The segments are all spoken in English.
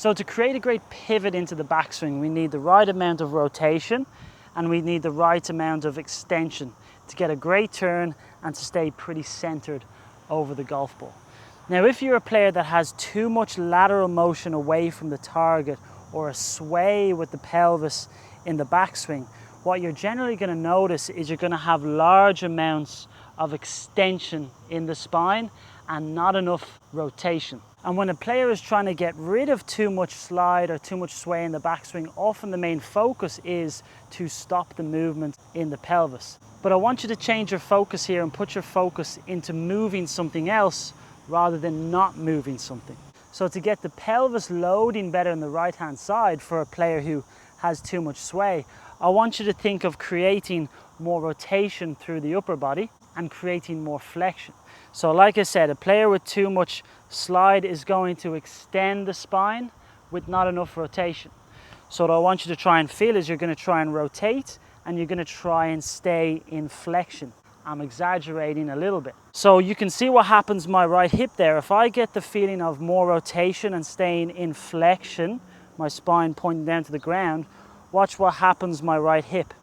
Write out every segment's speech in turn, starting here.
So to create a great pivot into the backswing, we need the right amount of rotation and we need the right amount of extension to get a great turn and to stay pretty centered over the golf ball. Now, if you're a player that has too much lateral motion away from the target or a sway with the pelvis in the backswing, what you're generally going to notice is you're going to have large amounts of extension in the spine and not enough rotation. And when a player is trying to get rid of too much slide or too much sway in the backswing, often the main focus is to stop the movement in the pelvis. But I want you to change your focus here and put your focus into moving something else rather than not moving something. So to get the pelvis loading better on the right hand side for a player who has too much sway, I want you to think of creating more rotation through the upper body and creating more flexion. So like I said, a player with too much slide is going to extend the spine with not enough rotation. So what I want you to try and feel is you're going to try and rotate and you're going to try and stay in flexion. I'm exaggerating a little bit. So you can see what happens my right hip there. If I get the feeling of more rotation and staying in flexion, my spine pointing down to the ground, watch what happens my right hip.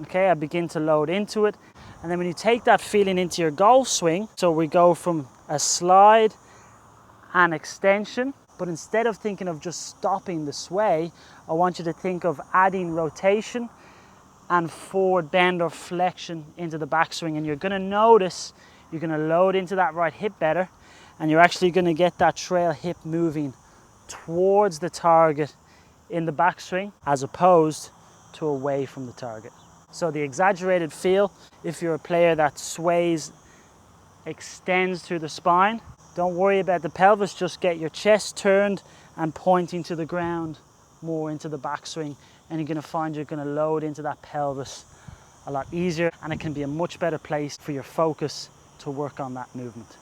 Okay, I begin to load into it. And then when you take that feeling into your golf swing, so we go from a slide and extension, but instead of thinking of just stopping the sway, I want you to think of adding rotation and forward bend or flexion into the backswing. And you're going to notice you're going to load into that right hip better, and you're actually going to get that trail hip moving towards the target in the backswing as opposed to away from the target. So the exaggerated feel, if you're a player that sways, extends through the spine, don't worry about the pelvis, just get your chest turned and pointing to the ground more into the backswing, and you're going to find you're going to load into that pelvis a lot easier, and it can be a much better place for your focus to work on that movement.